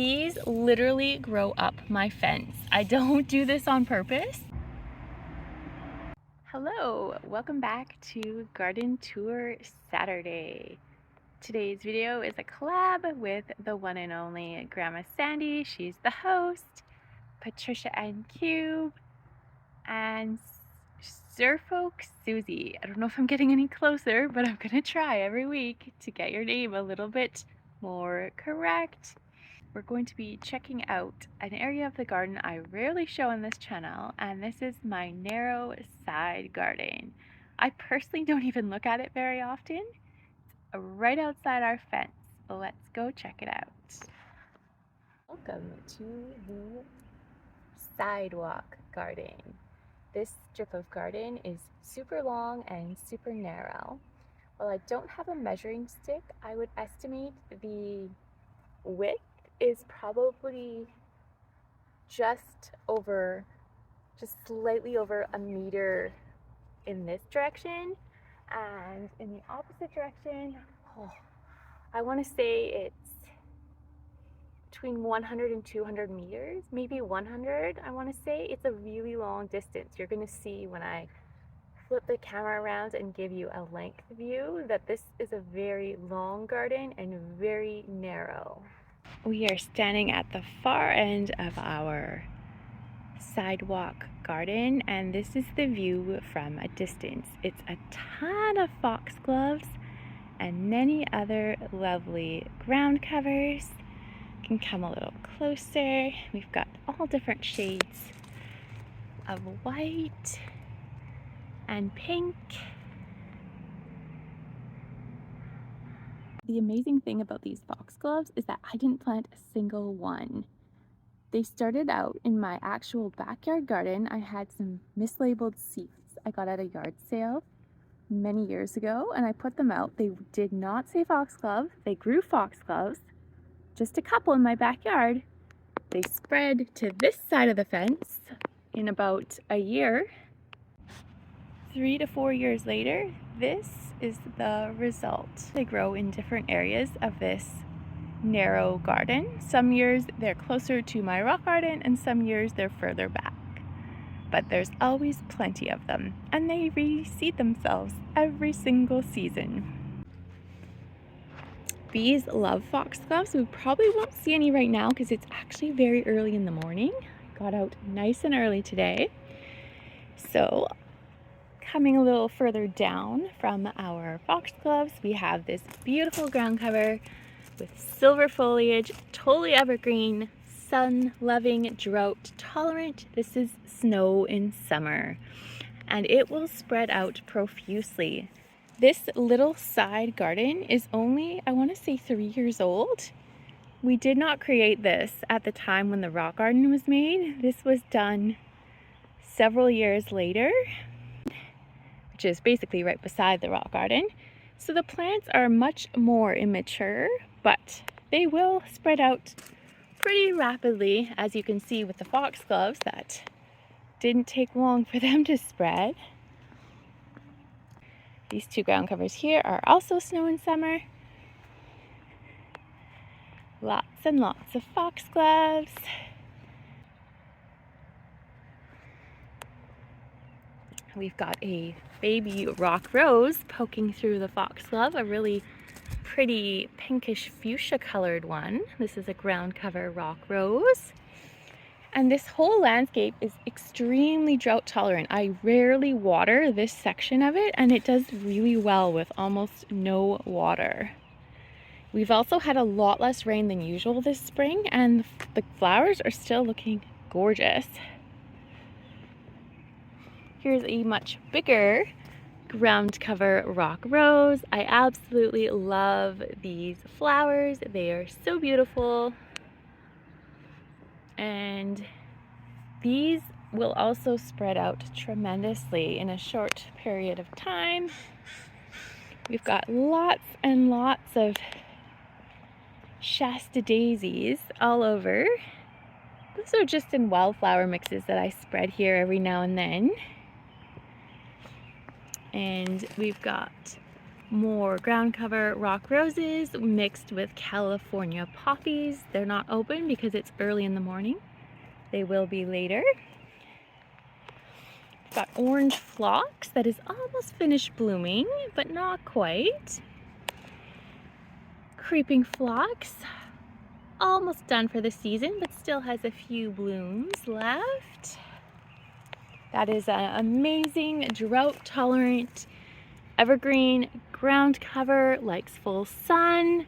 These literally grow up my fence. I don't do this on purpose. Hello, welcome back to Garden Tour Saturday. Today's video is a collab with the one and only Grandma Sandy. She's the host, Patricia and Cube, and Surfolk Susie. I don't know if I'm getting any closer, but I'm gonna try every week to get your name a little bit more correct. We're going to be checking out an area of the garden I rarely show on this channel, and this is my narrow side garden. I personally don't even look at it very often. It's right outside our fence. Let's go check it out. Welcome to the sidewalk garden. This strip of garden is super long and super narrow. While I don't have a measuring stick, I would estimate the width is probably just slightly over a meter in this direction, and in the opposite direction, I want to say it's between 100 and 200 meters, maybe 100. I want to say it's a really long distance. You're going to see when I flip the camera around and give you a length view that this is a very long garden and very narrow. We are standing at the far end of our sidewalk garden, and this is the view from a distance. It's a ton of foxgloves and many other lovely ground covers. You can come a little closer. We've got all different shades of white and pink. The amazing thing about these foxgloves is that I didn't plant a single one. They started out in my actual backyard garden. I had some mislabeled seeds I got at a yard sale many years ago, and I put them out. They did not say foxglove. They grew foxgloves, just a couple in my backyard. They spread to this side of the fence in about a year. 3 to 4 years later, this is the result. They grow in different areas of this narrow garden. Some years they're closer to my rock garden, and some years they're further back. But there's always plenty of them, and they reseed themselves every single season. Bees love foxgloves. We probably won't see any right now because it's actually very early in the morning. I got out nice and early today. So coming a little further down from our foxgloves, we have this beautiful ground cover with silver foliage, totally evergreen, sun-loving, drought tolerant. This is snow in summer, and it will spread out profusely. This little side garden is only, I want to say, 3 years old. We did not create this at the time when the rock garden was made. This was done several years later, which is basically right beside the rock garden. So the plants are much more immature, but they will spread out pretty rapidly, as you can see with the foxgloves. That didn't take long for them to spread. These two ground covers here are also snow in summer. Lots and lots of foxgloves. We've got a baby rock rose poking through the foxglove, a really pretty pinkish fuchsia colored one. This is a ground cover rock rose. And this whole landscape is extremely drought tolerant. I rarely water this section of it, and it does really well with almost no water. We've also had a lot less rain than usual this spring, and the flowers are still looking gorgeous. Here's a much bigger ground cover rock rose. I absolutely love these flowers. They are so beautiful. And these will also spread out tremendously in a short period of time. We've got lots and lots of Shasta daisies all over. Those are just in wildflower mixes that I spread here every now and then. And we've got more ground cover rock roses mixed with California poppies. They're not open because it's early in the morning. They will be later. We've got orange phlox that is almost finished blooming, but not quite. Creeping phlox, almost done for the season, but still has a few blooms left. That is an amazing drought tolerant evergreen ground cover, likes full sun,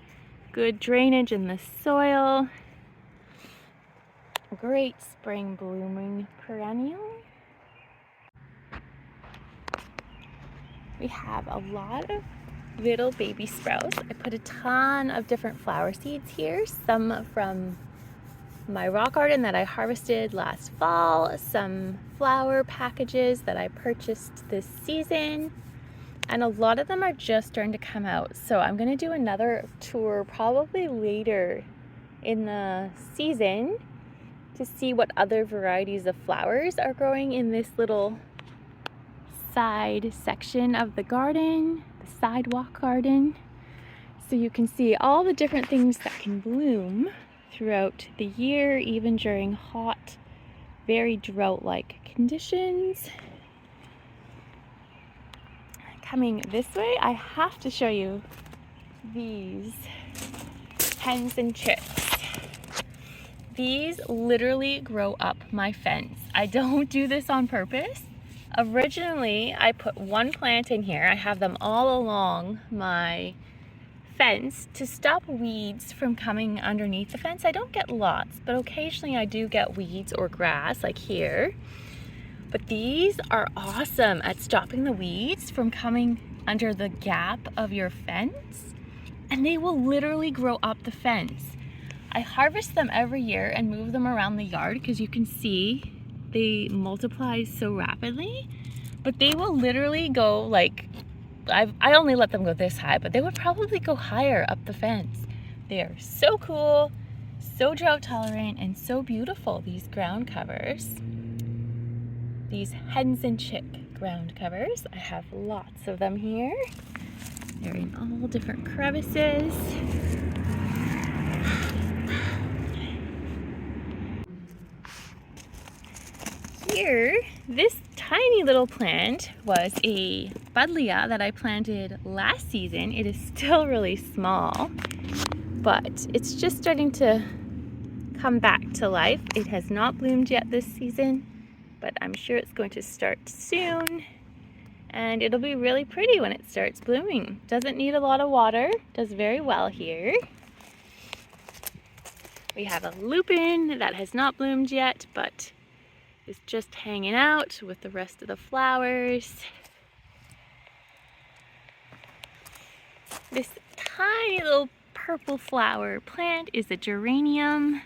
good drainage in the soil. Great spring blooming perennial. We have a lot of little baby sprouts. I put a ton of different flower seeds here, some from my rock garden that I harvested last fall, some flower packages that I purchased this season, and a lot of them are just starting to come out. So I'm going to do another tour probably later in the season to see what other varieties of flowers are growing in this little side section of the garden, the sidewalk garden, so you can see all the different things that can bloom throughout the year, even during hot, very drought-like conditions. Coming this way, I have to show you these hens and chicks. These literally grow up my fence. I don't do this on purpose. Originally, I put one plant in here. I have them all along my fence to stop weeds from coming underneath the fence. I don't get lots, but occasionally I do get weeds or grass like here. But these are awesome at stopping the weeds from coming under the gap of your fence, and they will literally grow up the fence. I harvest them every year and move them around the yard because you can see they multiply so rapidly, but they will literally go like, I only let them go this high, but they would probably go higher up the fence. They are so cool, so drought tolerant, and so beautiful, these ground covers. These hens and chick ground covers. I have lots of them here. They're in all different crevices. Here, this tiny little plant was a buddleia that I planted last season. It is still really small, but it's just starting to come back to life. It has not bloomed yet this season, but I'm sure it's going to start soon, and it'll be really pretty when it starts blooming. Doesn't need a lot of water, does very well here. We have a lupin that has not bloomed yet, but is just hanging out with the rest of the flowers. This tiny little purple flower plant is a geranium.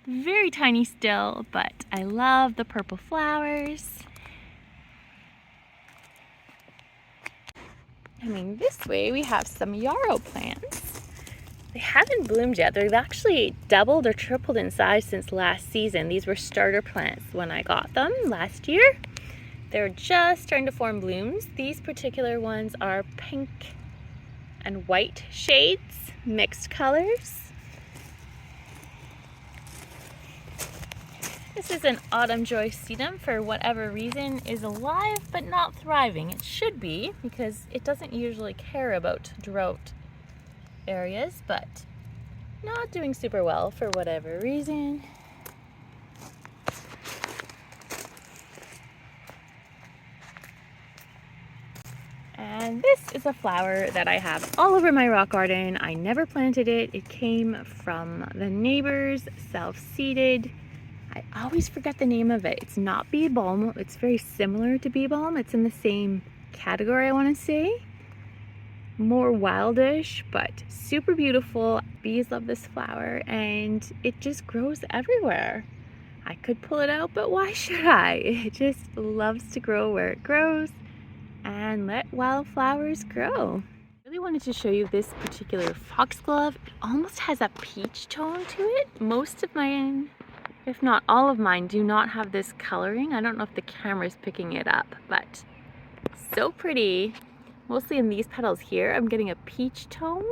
Very tiny still, but I love the purple flowers. Coming this way, we have some yarrow plants. They haven't bloomed yet. They've actually doubled or tripled in size since last season. These were starter plants when I got them last year. They're just starting to form blooms. These particular ones are pink and white shades, mixed colors. This is an autumn joy sedum, for whatever reason is alive but not thriving. It should be, because it doesn't usually care about drought areas, but not doing super well for whatever reason. And this is a flower that I have all over my rock garden. I never planted it. It came from the neighbors, self-seeded. I always forget the name of it. It's not bee balm. It's very similar to bee balm. It's in the same category, I want to say. More wildish, but super beautiful. Bees love this flower, and it just grows everywhere. I could pull it out, but why should I? It just loves to grow where it grows and let wildflowers grow. I really wanted to show you this particular foxglove. It almost has a peach tone to it. Most of mine, if not all of mine, do not have this coloring. I don't know if the camera's picking it up, but so pretty. Mostly in these petals here, I'm getting a peach tone.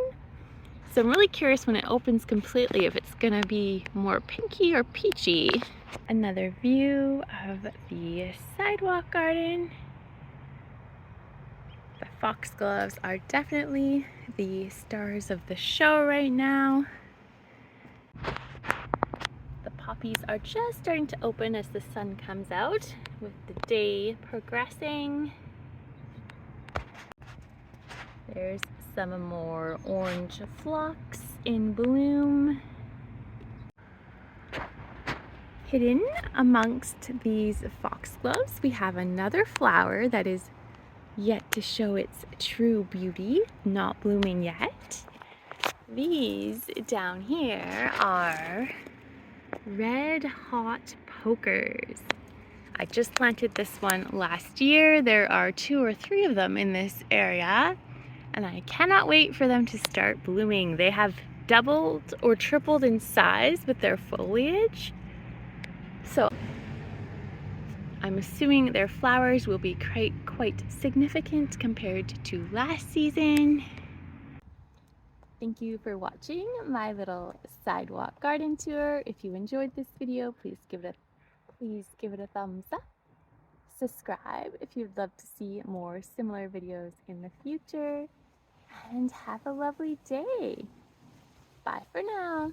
So I'm really curious when it opens completely if it's gonna be more pinky or peachy. Another view of the sidewalk garden. The foxgloves are definitely the stars of the show right now. The poppies are just starting to open as the sun comes out with the day progressing. There's some more orange phlox in bloom. Hidden amongst these foxgloves, we have another flower that is yet to show its true beauty, not blooming yet. These down here are red hot pokers. I just planted this one last year. There are 2 or 3 of them in this area, and I cannot wait for them to start blooming. They have doubled or tripled in size with their foliage. So I'm assuming their flowers will be quite significant compared to last season. Thank you for watching my little sidewalk garden tour. If you enjoyed this video, please give it a thumbs up. Subscribe if you'd love to see more similar videos in the future. And have a lovely day. Bye for now.